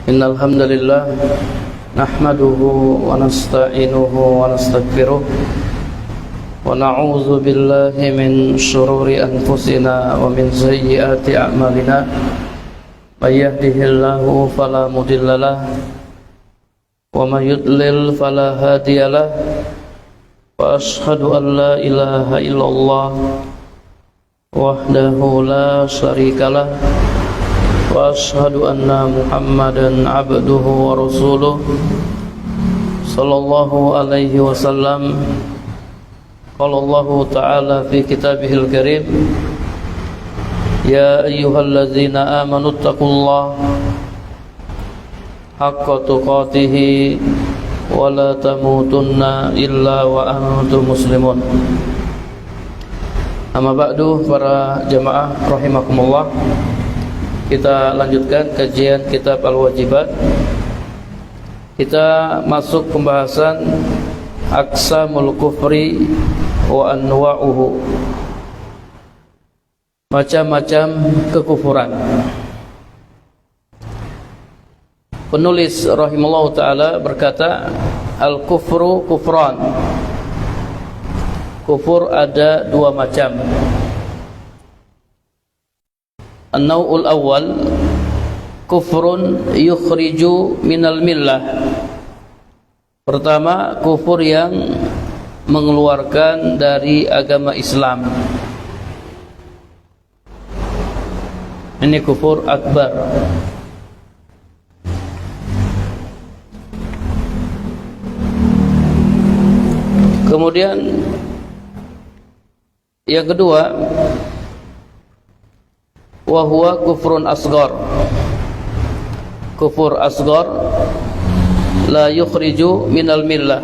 Innal hamdalillah nahmaduhu wa nasta'inuhu wa nastaghfiruh wa na'udzu billahi min shururi anfusina wa min sayyiati a'malina may yahdihillahu fala mudhillalah wa may yudlil fala hadiyalah wa ashhadu an la ilaha illallah wahdahu la syarikalah wa ashhadu anna Muhammadan abduhu wa rasuluh sallallahu alaihi wasallam. Qala Allah ta'ala fi kitabihil karim, ya ayyuhalladzina amanu taqullaha haqqa tuqatih wa la tamutunna illa wa antum muslimun. Amma ba'du, para jamaah rahimakumullah, kita lanjutkan kajian kitab Al-Wajibat. Kita masuk pembahasan aqsamul kufri wa anwa'uhu, macam-macam kekufuran. Penulis rahimallahu ta'ala berkata, al-kufru kufran. Kufur ada dua macam. An-naw'ul awal kufrun yukhriju minal millah. Pertama, kufur yang mengeluarkan dari agama Islam. Ini kufur akbar. Kemudian yang kedua, wa huwa kufrun asghar. Kufur asghar la yukhriju minal millah,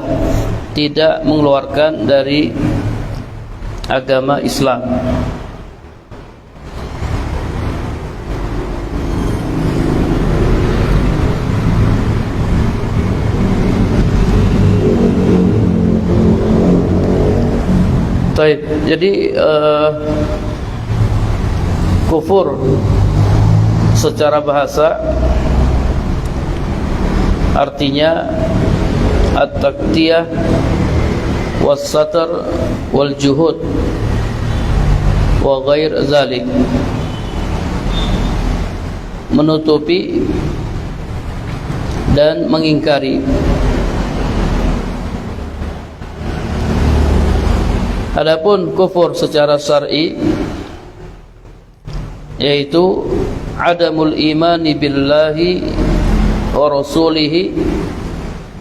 tidak mengeluarkan dari agama Islam. Baik, jadi kufur secara bahasa artinya at-taqtiyah was-satr wal-juhud wa ghair zalik, menutupi dan mengingkari. Adapun kufur secara syar'i yaitu adamul imani billahi wa rasulihi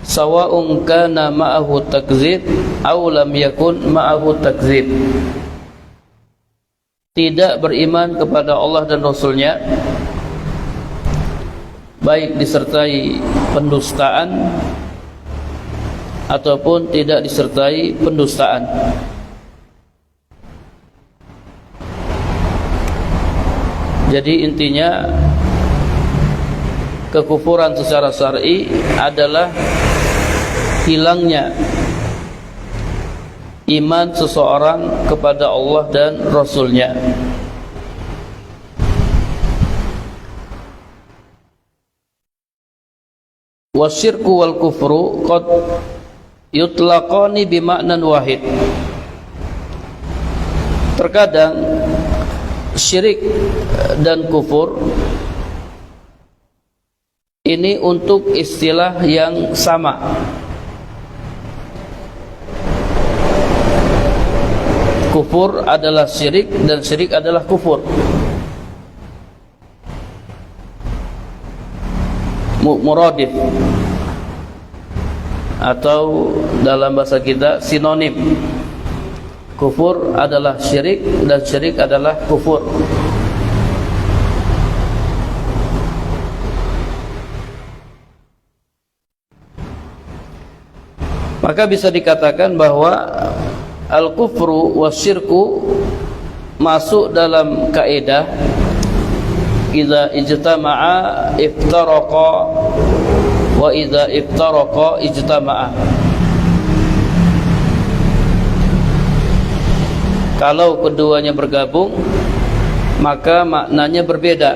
sawa'un kana ma'ahu takzib aw lam yakun ma'ahu takzib. Tidak beriman kepada Allah dan Rasulnya, baik disertai pendustaan ataupun tidak disertai pendustaan. Jadi intinya kekufuran secara syar'i adalah hilangnya iman seseorang kepada Allah dan Rasulnya. Wasyirku wal kufru qad yutlaqani bima'nan wahid. Terkadang syirik dan kufur ini untuk istilah yang sama. Kufur adalah syirik dan syirik adalah kufur. Muradif atau dalam bahasa kita sinonim. Kufur adalah syirik dan syirik adalah kufur. Maka bisa dikatakan bahwa al-kufru wasyirku masuk dalam kaidah idza ijtama'a iftaraqa wa idza iftaraqa ijtama'a. Kalau keduanya bergabung, maka maknanya berbeda.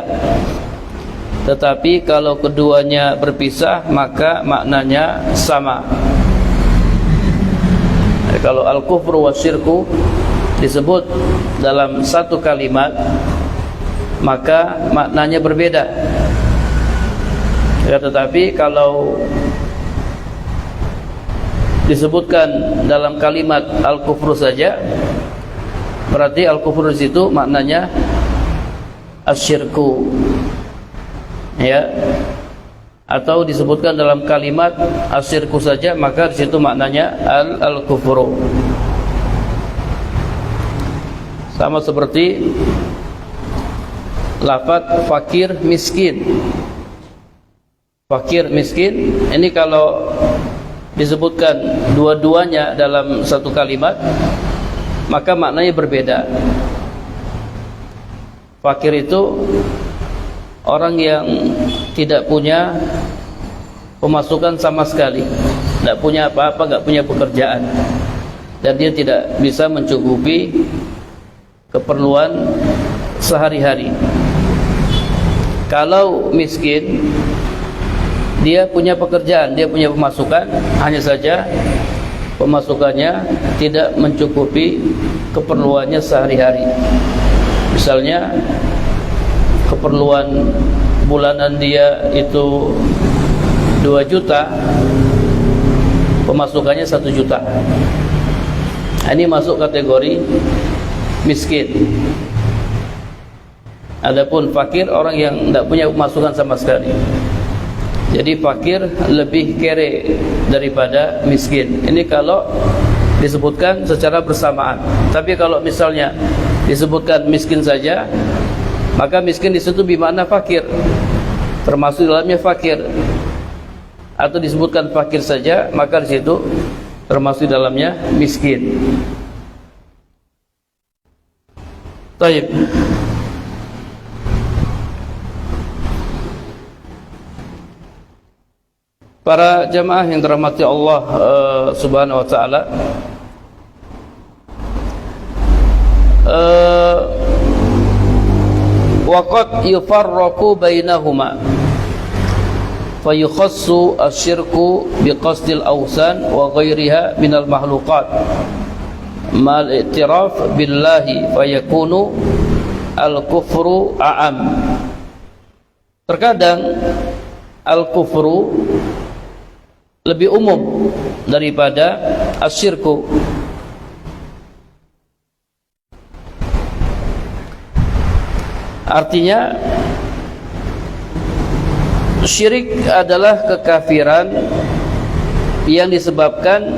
tetapi kalau keduanya berpisah maka maknanya sama. Kalau al-kufru wasyirku disebut dalam satu kalimat maka maknanya berbeda. Ya, tetapi kalau disebutkan dalam kalimat al-kufru saja, berarti al-kufru di situ maknanya asyirku, ya. Atau disebutkan dalam kalimat asyirku saja, maka di situ maknanya al-kufru. Sama seperti lafaz fakir miskin. Fakir miskin ini kalau disebutkan dua-duanya dalam satu kalimat maka maknanya berbeda. Fakir itu orang yang tidak punya pemasukan sama sekali, tidak punya apa-apa, tidak punya pekerjaan, dan dia tidak bisa mencukupi keperluan sehari-hari. Kalau miskin, dia punya pekerjaan, dia punya pemasukan, hanya saja pemasukannya tidak mencukupi keperluannya sehari-hari. Misalnya keperluan bulanan dia itu 2 juta, pemasukannya 1 juta. Ini masuk kategori miskin. Adapun fakir, orang yang tidak punya pemasukan sama sekali. Jadi fakir lebih kere daripada miskin. Ini kalau disebutkan secara bersamaan. Tapi kalau misalnya disebutkan miskin saja, maka miskin di situ bermakna fakir, termasuk dalamnya fakir. Atau disebutkan fakir saja, maka di situ termasuk dalamnya miskin. Baik. Para jamaah yang dirahmati Allah Subhanahu wa taala, waqad yufarraqu bainahuma fayukhassu asyirku biqasdil awsan wa ghairiha minal mahluqat mal i'tiraf billahi fayakunu al-kufru a'am. Terkadang al-kufru lebih umum daripada asyirku. Artinya syirik adalah kekafiran yang disebabkan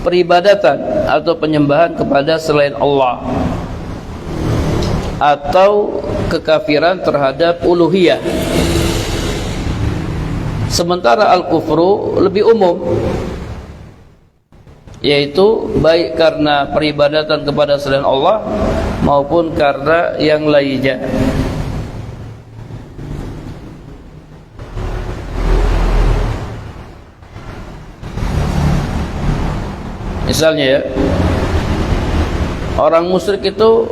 peribadatan atau penyembahan kepada selain Allah, atau kekafiran terhadap uluhiyah. Sementara al-kufru lebih umum, yaitu baik karena peribadatan kepada selain Allah maupun karena yang lainnya. Misalnya ya, orang musyrik itu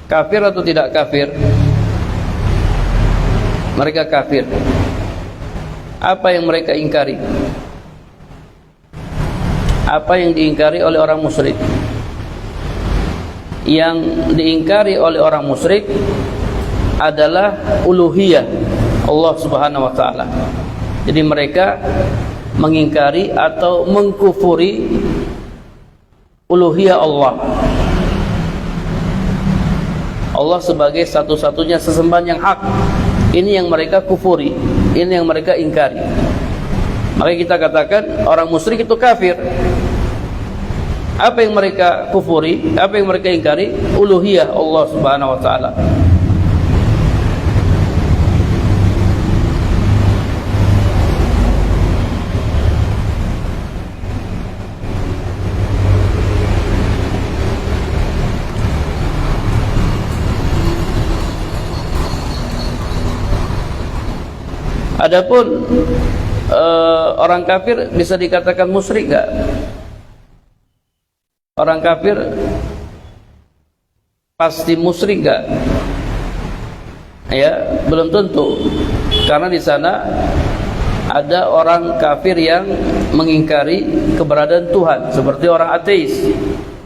kafir atau tidak kafir? Mereka kafir. Apa yang mereka ingkari? Apa yang diingkari oleh orang musyrik? Yang diingkari oleh orang musyrik adalah uluhiyah Allah Subhanahu wa taala. Jadi mereka mengingkari atau mengkufuri uluhiyah Allah. Allah sebagai satu-satunya sesembahan yang hak. Ini yang mereka kufuri, ini yang mereka ingkari. Maka kita katakan orang musyrik itu kafir. Apa yang mereka kufuri, apa yang mereka ingkari? Uluhiyah Allah Subhanahu wa taala. Adapun orang kafir bisa dikatakan musyrik enggak? Orang kafir pasti musyrik enggak? Ya, belum tentu. Karena di sana ada orang kafir yang mengingkari keberadaan Tuhan, seperti orang ateis.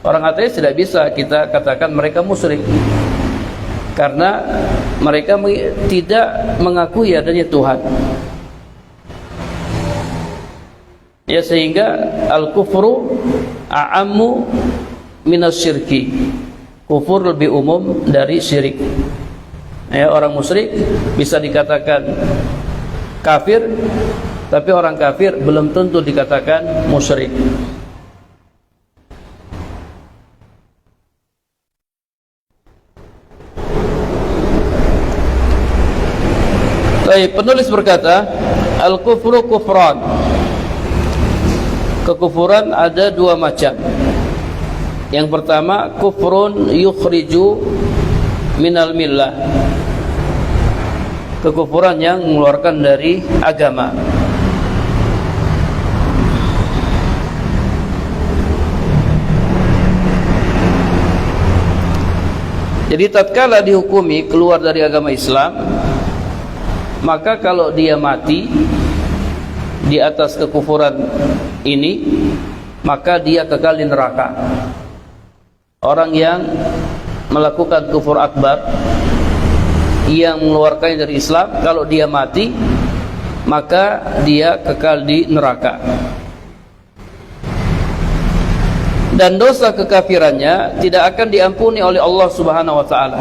Orang ateis tidak bisa kita katakan mereka musyrik, karena mereka tidak mengakui adanya Tuhan. Ya, sehingga al-kufru a'ammu minas syirki. Kufur lebih umum dari syirik. Ya, orang musyrik bisa dikatakan kafir, tapi orang kafir belum tentu dikatakan musyrik. Baik, penulis berkata, al-kufru kufran. Kekufuran ada dua macam. Yang pertama, kufrun yukhriju minal millah. Kekufuran yang mengeluarkan dari agama. Jadi tatkala dihukumi keluar dari agama Islam, maka kalau dia mati di atas kekufuran ini, maka dia kekal di neraka. Orang yang melakukan kufur akbar, yang mengeluarkannya dari Islam, kalau dia mati, maka dia kekal di neraka. Dan dosa kekafirannya tidak akan diampuni oleh Allah Subhanahu wa taala,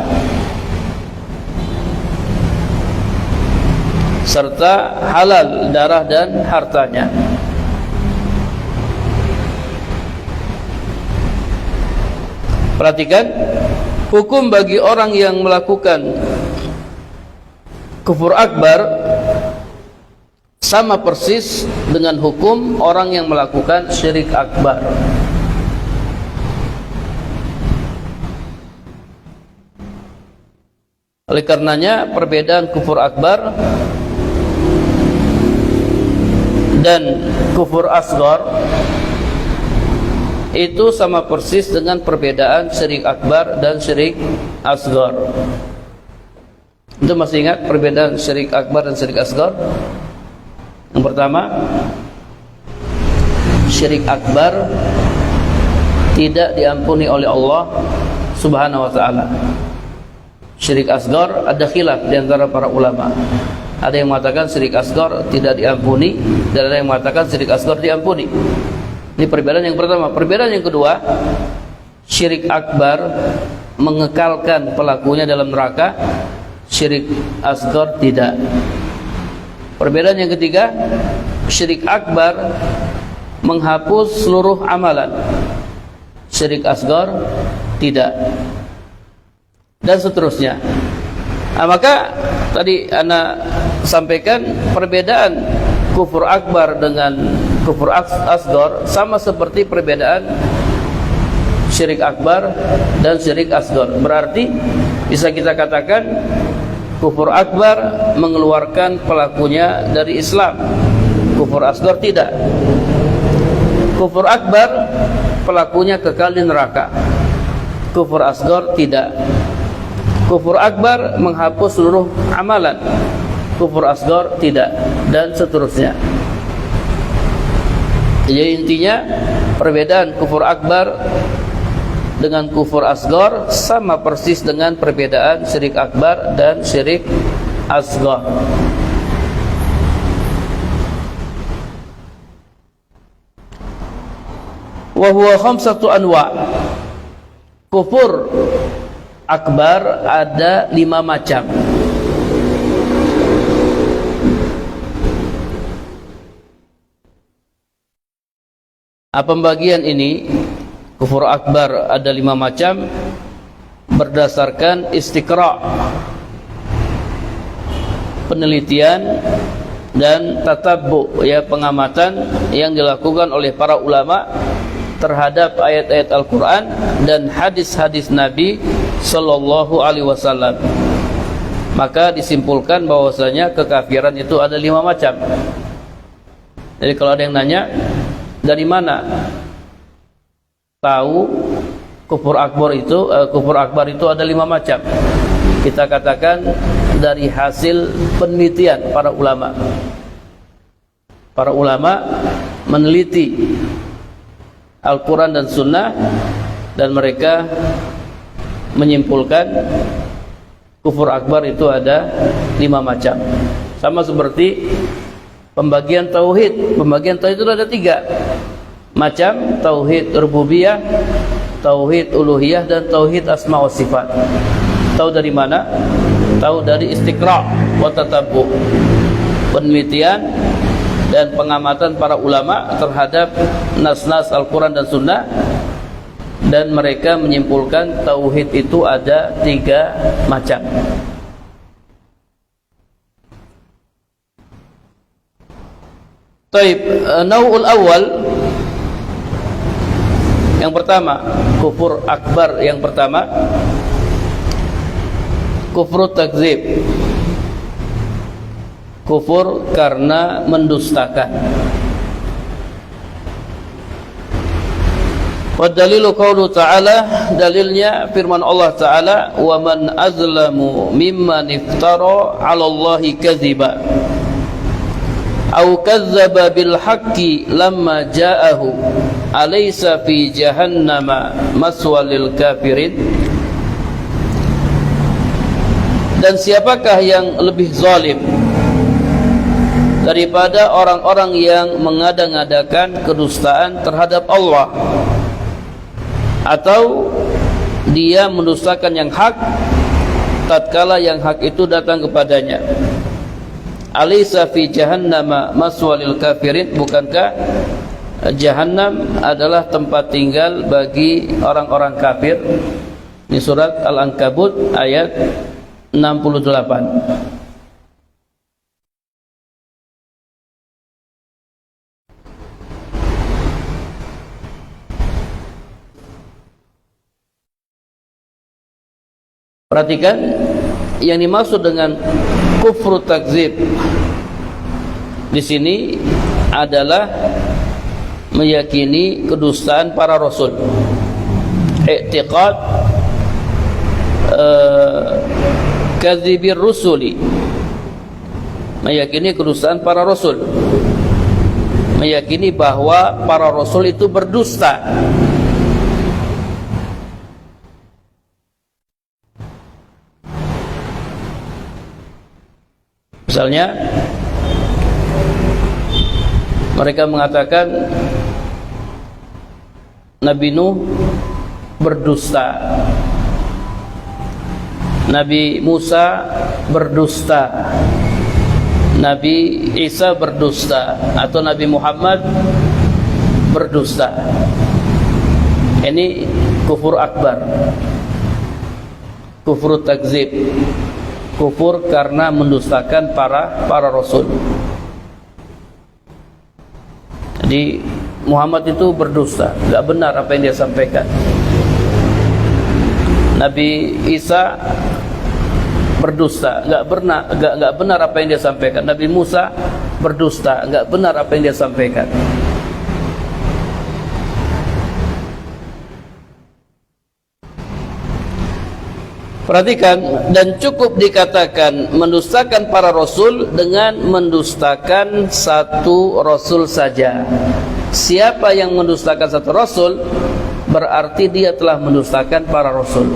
serta halal darah dan hartanya. Perhatikan, hukum bagi orang yang melakukan kufur akbar sama persis dengan hukum orang yang melakukan syirik akbar. Oleh karenanya, perbedaan kufur akbar dan kufur asghar itu sama persis dengan perbedaan syirik akbar dan syirik asghar. Itu masih ingat perbedaan syirik akbar dan syirik asghar? Yang pertama, syirik akbar tidak diampuni oleh Allah Subhanahu wa taala. Syirik asghar ada khilaf di antara para ulama. Ada yang mengatakan syirik asghar tidak diampuni, dan ada yang mengatakan syirik asghar diampuni. Ini perbedaan yang pertama. Perbedaan yang kedua, syirik akbar mengekalkan pelakunya dalam neraka, syirik asghar tidak. Perbedaan yang ketiga, syirik akbar menghapus seluruh amalan, syirik asghar tidak, dan seterusnya. Nah, maka tadi ana sampaikan perbedaan kufur akbar dengan kufur asghar sama seperti perbedaan syirik akbar dan syirik asghar. Berarti bisa kita katakan kufur akbar mengeluarkan pelakunya dari Islam, kufur asghar tidak. Kufur akbar pelakunya kekal di neraka, kufur asghar tidak. Kufur akbar menghapus seluruh amalan, kufur asghar tidak, dan seterusnya. Jadi intinya perbedaan kufur akbar dengan kufur asghar sama persis dengan perbedaan syirik akbar dan syirik asghar. Wa huwa khamsatu anwa'. Kufur akbar ada 5 macam. Pembagian ini, kufur akbar ada 5 macam berdasarkan istiqra', penelitian dan tatabbu, ya, pengamatan yang dilakukan oleh para ulama terhadap ayat-ayat Al-Quran dan hadis-hadis Nabi Sallallahu Alaihi Wasallam. Maka disimpulkan bahwasanya kekafiran itu ada 5 macam. Jadi kalau ada yang nanya, dari mana tahu kufur akbar itu ada 5 macam? Kita katakan dari hasil penelitian para ulama. Para ulama meneliti Al-Quran dan Sunnah, dan mereka menyimpulkan kufur akbar itu ada 5 macam. Sama seperti pembagian tauhid. Pembagian tauhid itu ada 3 macam: tauhid rububiyah, tauhid uluhiyah, dan tauhid asma wa sifat. Tahu dari mana? Tahu dari istiqra' wa tatabbu, penelitian dan pengamatan para ulama terhadap nas-nas Al-Quran dan Sunnah, dan mereka menyimpulkan tauhid itu ada 3 macam. Taib, nau'ul awal, yang pertama, kufur akbar yang pertama, kufur takzib, kufur karena mendustakan. Wa dalilu qaulu ta'ala, dalilnya firman Allah Ta'ala, wa man azlamu mimman iftara 'ala Allahi kadhiba aw kadzdzaba bil haqqi lamma ja'ahu alaysa fi jahannama maswal lil kafirin. Dan siapakah yang lebih zalim daripada orang-orang yang mengada-ngadakan kedustaan terhadap Allah, atau dia mendustakan yang hak tatkala yang hak itu datang kepadanya. Alaysa fi jahannama maswalil kafirin, bukankah Jahannam adalah tempat tinggal bagi orang-orang kafir? Ini surat Al-Ankabut ayat 68. Perhatikan, yang dimaksud dengan kufur takzib di sini adalah meyakini kedustaan para rasul. I'tiqad kadzibir rusuli, meyakini kedustaan para rasul, meyakini bahwa para rasul itu berdusta. Misalnya mereka mengatakan Nabi Nuh berdusta, Nabi Musa berdusta, Nabi Isa berdusta, atau Nabi Muhammad berdusta. Ini kufur akbar, kufur takzib, kufur karena mendustakan para rasul. Jadi Muhammad itu berdusta, enggak benar apa yang dia sampaikan. Nabi Isa berdusta, enggak benar apa yang dia sampaikan. Nabi Musa berdusta, enggak benar apa yang dia sampaikan. Perhatikan, dan cukup dikatakan mendustakan para rasul dengan mendustakan satu rasul saja. Siapa yang mendustakan satu rasul, berarti dia telah mendustakan para rasul.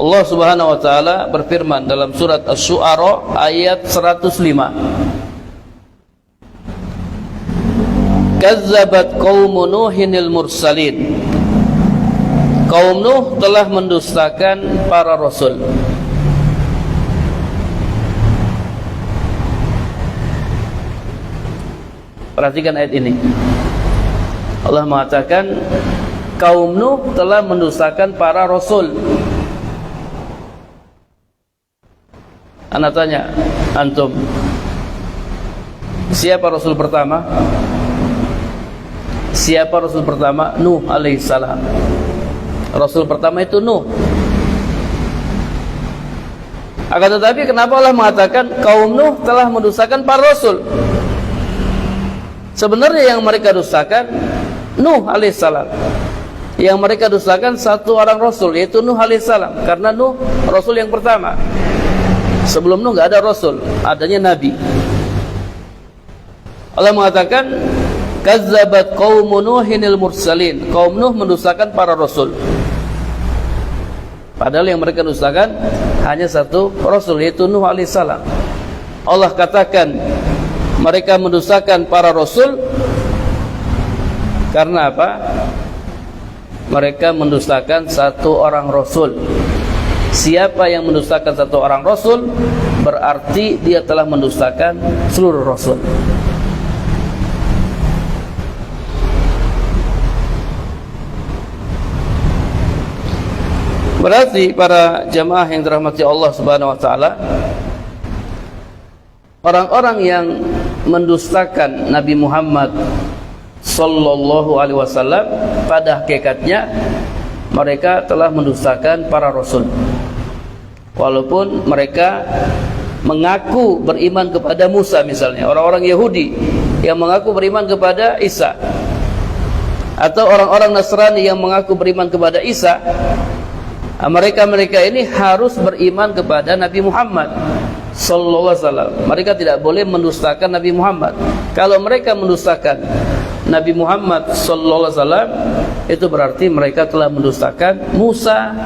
Allah Subhanahu wa taala berfirman dalam surat Asy-Syu'ara ayat 105. Kazzabat qaumu Nuhinil mursalin. Kaum Nuh telah mendustakan para rasul. Perhatikan ayat ini. Allah mengatakan kaum Nuh telah mendustakan para rasul. Ana tanya antum, siapa rasul pertama? Siapa rasul pertama? Nuh alaihissalam. Rasul pertama itu Nuh. Akan tetapi kenapa Allah mengatakan kaum Nuh telah mendustakan para rasul? Sebenarnya yang mereka dustakan Nuh alaihissalam. Yang mereka dustakan satu orang Rasul, yaitu Nuh alaihissalam. Karena Nuh Rasul yang pertama. Sebelum Nuh nggak ada Rasul, adanya Nabi. Allah mengatakan, kazzabat qaumu Nuhinil mursalin. Kaum Nuh mendustakan para Rasul. Padahal yang mereka dustakan hanya satu Rasul, yaitu Nuh alaihissalam. Allah katakan mereka mendustakan para Rasul karena apa? Mereka mendustakan satu orang Rasul. Siapa yang mendustakan satu orang Rasul, berarti dia telah mendustakan seluruh Rasul. Berarti para jamaah yang dirahmati Allah Subhanahu wa taala, orang-orang yang mendustakan Nabi Muhammad sallallahu alaihi wasallam, pada hakikatnya mereka telah mendustakan para rasul. Walaupun mereka mengaku beriman kepada Musa misalnya, orang-orang Yahudi yang mengaku beriman kepada Isa, atau orang-orang Nasrani yang mengaku beriman kepada Isa, mereka ini harus beriman kepada Nabi Muhammad sallallahu alaihi wasallam. Mereka tidak boleh mendustakan Nabi Muhammad. Kalau mereka mendustakan Nabi Muhammad sallallahu alaihi wasallam, itu berarti mereka telah mendustakan Musa,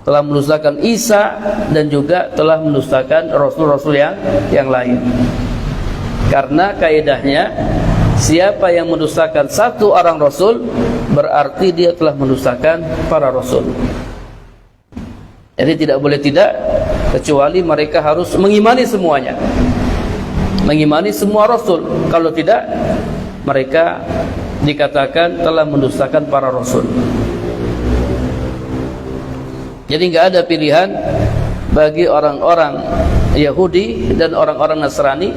telah mendustakan Isa, dan juga telah mendustakan rasul-rasul yang lain. Karena kaidahnya, siapa yang mendustakan satu orang rasul, berarti dia telah mendustakan para rasul. Jadi tidak boleh tidak, kecuali mereka harus mengimani semuanya, mengimani semua rasul. Kalau tidak, mereka dikatakan telah mendustakan para rasul. Jadi nggak ada pilihan bagi orang-orang Yahudi dan orang-orang Nasrani,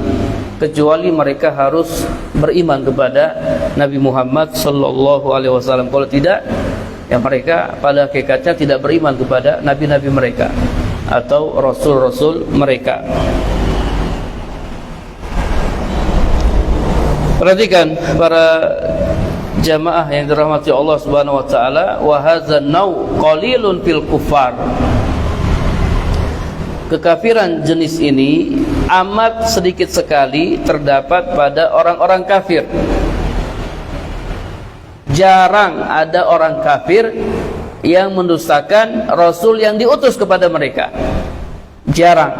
kecuali mereka harus beriman kepada Nabi Muhammad sallallahu alaihi wasallam. Kalau tidak, ya mereka pada hakikatnya tidak beriman kepada nabi-nabi mereka atau rasul-rasul mereka. Perhatikan para jamaah yang dirahmati Allah Subhanahu wa taala, wa hadzal nau qalilun fil kufar. Kekafiran jenis ini amat sedikit sekali terdapat pada orang-orang kafir. Jarang ada orang kafir yang mendustakan rasul yang diutus kepada mereka. Jarang.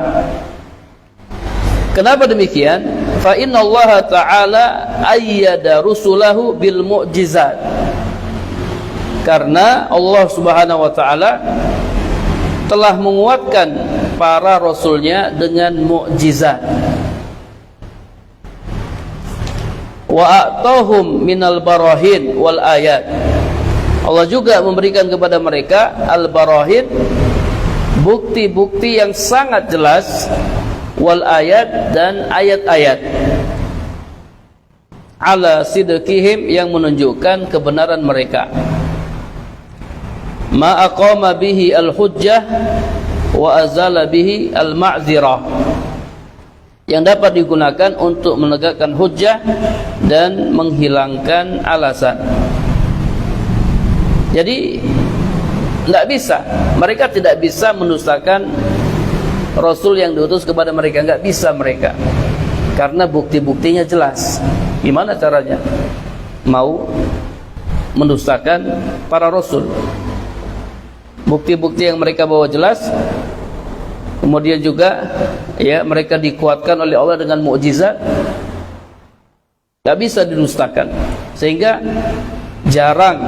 Kenapa demikian? Fa inna Allah Ta'ala ayyada rusulahu bil mu'jizat. Karena Allah Subhanahu wa taala telah menguatkan para rasulnya dengan mukjizat. Wa a'tahum minal barahin wal ayat. Allah juga memberikan kepada mereka al-barahin, bukti-bukti yang sangat jelas, wal ayat, dan ayat-ayat, ala sidqihim, yang menunjukkan kebenaran mereka, ma aqama bihi al-hujjah wa azala bihi al-ma'zirah, yang dapat digunakan untuk menegakkan hujjah dan menghilangkan alasan. Jadi tidak bisa, mereka tidak bisa mendustakan rasul yang diutus kepada mereka, enggak bisa mereka, karena bukti-buktinya jelas. Gimana caranya mau mendustakan para rasul? Bukti-bukti yang mereka bawa jelas, kemudian juga ya mereka dikuatkan oleh Allah dengan mukjizat, enggak bisa didustakan. Sehingga jarang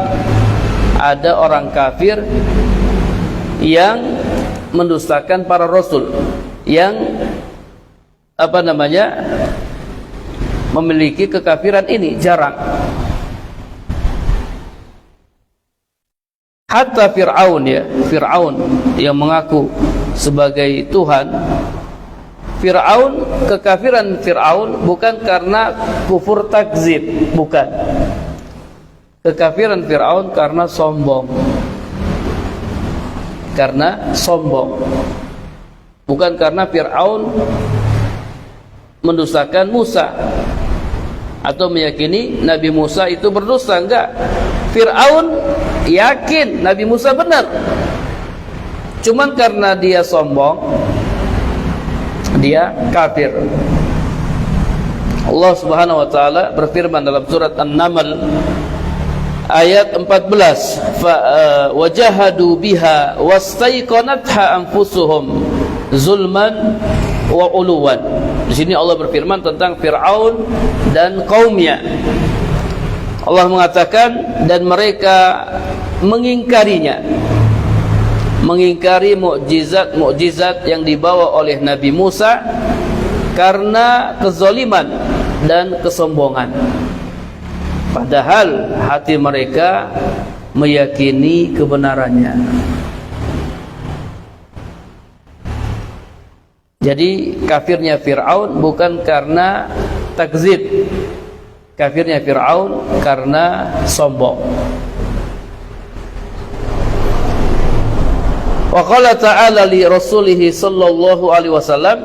ada orang kafir yang mendustakan para rasul, yang memiliki kekafiran ini jarang. Hatta Fir'aun, Fir'aun yang mengaku sebagai Tuhan, Fir'aun, kekafiran Fir'aun bukan karena kufur takzib, bukan. Kekafiran Fir'aun karena sombong. Karena sombong, bukan karena Fir'aun mendustakan Musa atau meyakini Nabi Musa itu berdusta. Enggak, Fir'aun yakin Nabi Musa benar, cuman karena dia sombong, dia kafir. Allah Subhanahu wa taala berfirman dalam surat An-Naml ayat 14, wajahadu biha wastaiqanatha anfusuhum zulman wa uluwan. Di sini Allah berfirman tentang Fir'aun dan kaumnya. Allah mengatakan dan mereka mengingkarinya, mengingkari mukjizat yang dibawa oleh Nabi Musa karena kezaliman dan kesombongan. Padahal hati mereka meyakini kebenarannya. Jadi kafirnya Fir'aun bukan karena takzib, kafirnya Fir'aun karena sombong. Wa qala ta'ala li rasulihi sallallahu alaihi wasallam,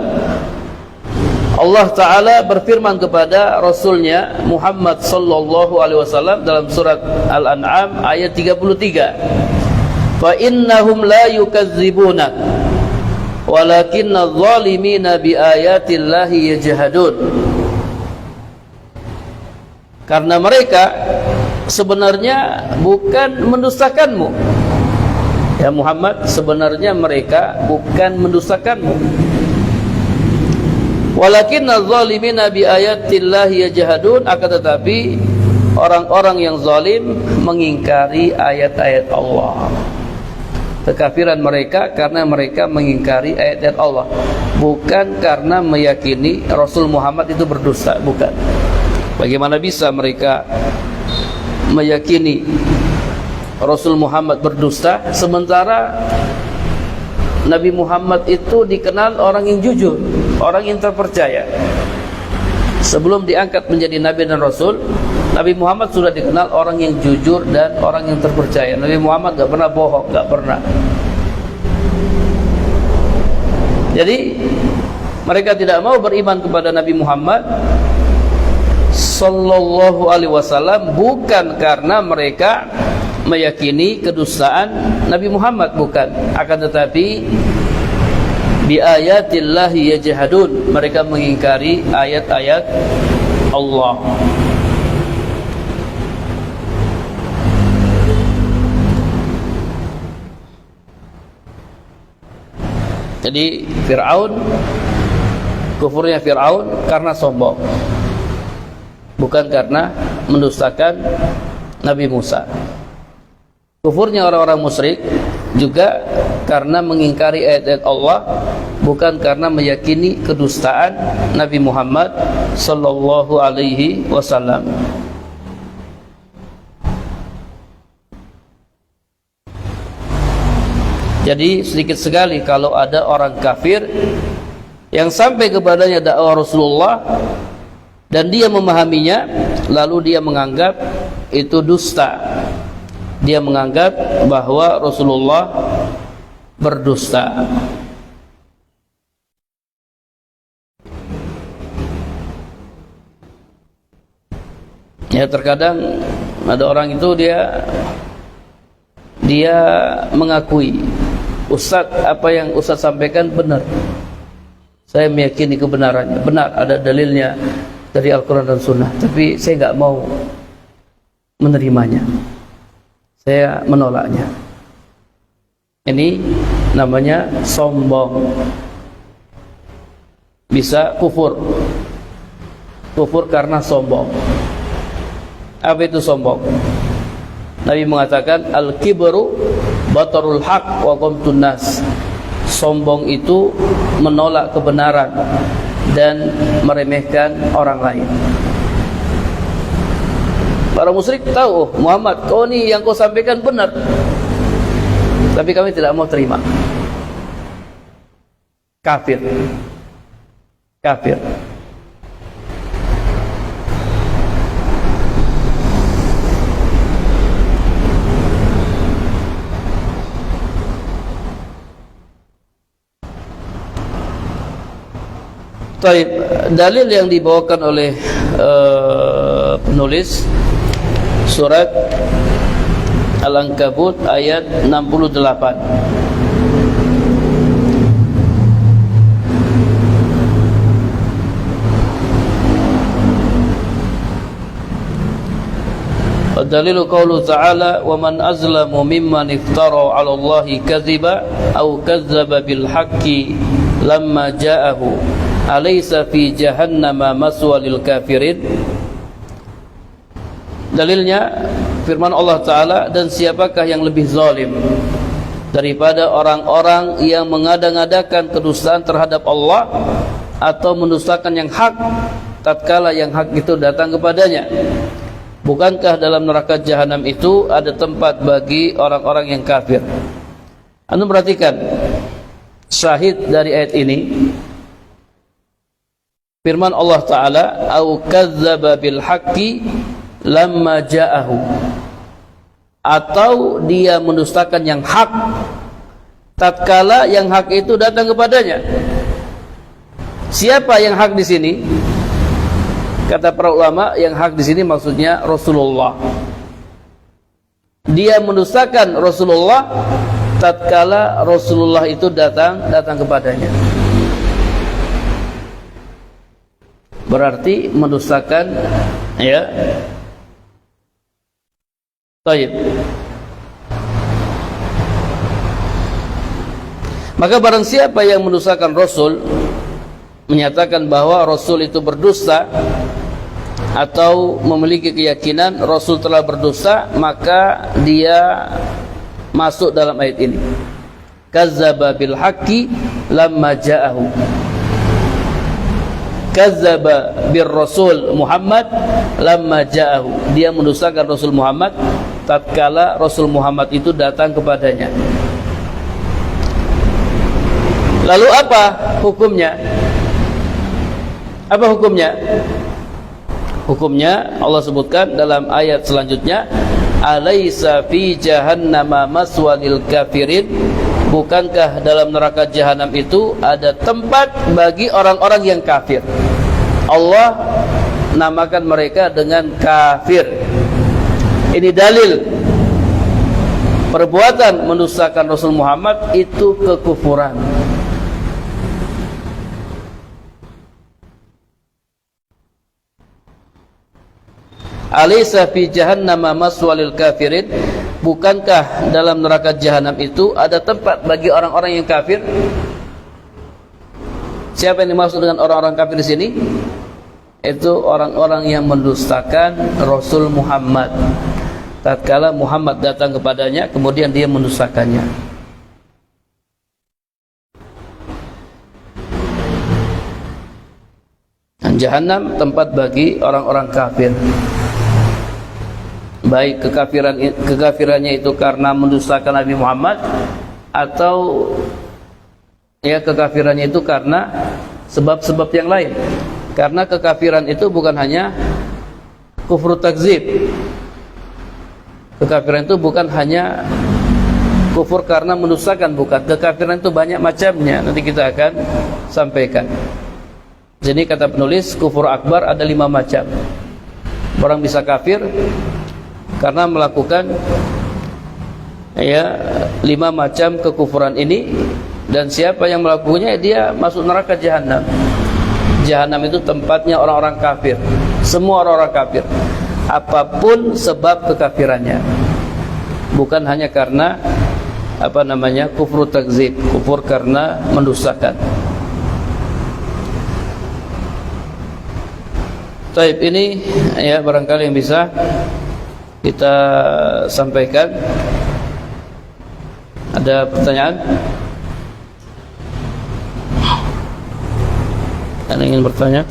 Allah Ta'ala berfirman kepada Rasulnya Muhammad sallallahu alaihi wasallam dalam surat Al-An'am ayat 33, fa innahum la yukadzibunak walakinna adh-dhalimina biayatillahi yajhadun. Karena mereka sebenarnya bukan mendustakanmu ya Muhammad, sebenarnya mereka bukan mendustakanmu, walakinna adh-dhalimina biayatillahi yajhadun, akan tetapi orang-orang yang zalim mengingkari ayat-ayat Allah. Kekafiran mereka karena mereka mengingkari ayat-ayat Allah, bukan karena meyakini Rasul Muhammad itu berdusta, bukan. Bagaimana bisa mereka meyakini Rasul Muhammad berdusta sementara Nabi Muhammad itu dikenal orang yang jujur, orang yang terpercaya. Sebelum diangkat menjadi Nabi dan Rasul, Nabi Muhammad sudah dikenal orang yang jujur dan orang yang terpercaya. Nabi Muhammad gak pernah bohong, gak pernah. Jadi mereka tidak mau beriman kepada Nabi Muhammad sallallahu alaihi wasallam bukan karena mereka meyakini kedustaan Nabi Muhammad, bukan, akan tetapi bi ayatillahi yajhadun, mereka mengingkari ayat-ayat Allah. Jadi Fir'aun, kufurnya Fir'aun karena sombong, bukan karena mendustakan Nabi Musa. Kufurnya orang-orang musyrik juga karena mengingkari ayat-ayat Allah, bukan karena meyakini kedustaan Nabi Muhammad sallallahu alaihi wasallam. Jadi sedikit sekali kalau ada orang kafir yang sampai kepadanya dakwah Rasulullah dan dia memahaminya, lalu dia menganggap itu dusta. Dia menganggap bahwa Rasulullah berdusta. Ya, terkadang ada orang itu dia mengakui, Ustaz, apa yang Ustaz sampaikan benar, saya meyakini kebenarannya, benar, ada dalilnya dari Al-Quran dan Sunnah, tapi saya nggak mau menerimanya, saya menolaknya. Ini namanya sombong, bisa kufur karena sombong. Apa itu sombong? Nabi mengatakan al-kibru batarul haq wa ghamtun nas. Sombong itu menolak kebenaran dan meremehkan orang lain. Para musyrik tahu, Muhammad, kau ini yang kau sampaikan benar, tapi kami tidak mau terima. Kafir. Taib, dalil yang dibawakan oleh penulis surat Al-Ankabut ayat 68. Dalilu qaulu ta'ala wa man azlamu mimman iftara 'ala Allahi kadhiba aw kadzdzaba bil haqqi lamma ja'ahu alaysa fi jahannama maswa lil kafirin. Dalilnya firman Allah Ta'ala, dan siapakah yang lebih zalim daripada orang-orang yang mengada-ngadakan kedustaan terhadap Allah atau mendustakan yang hak tatkala yang hak itu datang kepadanya. Bukankah dalam neraka jahanam itu ada tempat bagi orang-orang yang kafir? Anda perhatikan syahid dari ayat ini, firman Allah Ta'ala, au kadzdzaba bil haqqi lamma ja'ahu, atau dia mendustakan yang hak tatkala yang hak itu datang kepadanya. Siapa yang hak di sini? Kata para ulama, yang hak di sini maksudnya Rasulullah. Dia mendustakan Rasulullah tatkala Rasulullah itu datang kepadanya. Berarti mendustakan, ya. Baik. Maka barang siapa yang mendustakan Rasul, menyatakan bahwa Rasul itu berdusta, atau memiliki keyakinan Rasul telah berdusta, maka dia masuk dalam ayat ini. Kadzdzaba bil haqqi lamma ja'ahu. Kadzdzaba bir Rasul Muhammad lamma ja'ahu. Dia mendustakan Rasul Muhammad tatkala Rasul Muhammad itu datang kepadanya. Lalu apa hukumnya? Apa hukumnya? Hukumnya Allah sebutkan dalam ayat selanjutnya, alaysa fi jahannama maswa lil kafirin. Bukankah dalam neraka jahanam itu ada tempat bagi orang-orang yang kafir? Allah namakan mereka dengan kafir. Ini dalil perbuatan mendustakan Rasul Muhammad itu kekufuran. Alaysa fi jahannama maswa lil kafirin. Bukankah dalam neraka jahanam itu ada tempat bagi orang-orang yang kafir? Siapa yang dimaksud dengan orang-orang kafir di sini? Itu orang-orang yang mendustakan Rasul Muhammad. Tatkala Muhammad datang kepadanya, kemudian dia mendustakannya. Dan jahanam tempat bagi orang-orang kafir. Baik kekafirannya itu karena mendustakan Nabi Muhammad, atau ya kekafirannya itu karena sebab-sebab yang lain. Karena kekafiran itu bukan hanya kufur takzib. Kekafiran itu bukan hanya kufur karena mendustakan, bukan. Kekafiran itu banyak macamnya, nanti kita akan sampaikan. Jadi kata penulis, kufur akbar ada 5 macam. Orang bisa kafir karena melakukan ya 5 macam kekufuran ini, dan siapa yang melakukannya dia masuk neraka jahanam. Jahanam itu tempatnya orang-orang kafir, semua orang-orang kafir, apapun sebab kekafirannya, bukan hanya karena kufur takzib, kufur karena mendustakan. Taib, ini ya barangkali yang bisa kita sampaikan. Ada pertanyaan? Ada yang ingin bertanya?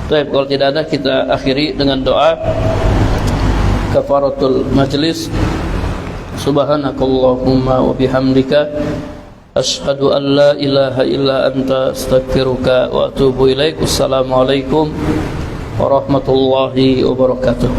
Baik, kalau tidak ada kita akhiri dengan doa kafaratul majlis. Subhanakallahumma wa bihamdika asyhadu an la ilaha illa anta astaghfiruka wa atubu ilaik. Wassalamualaikum warahmatullahi wabarakatuh.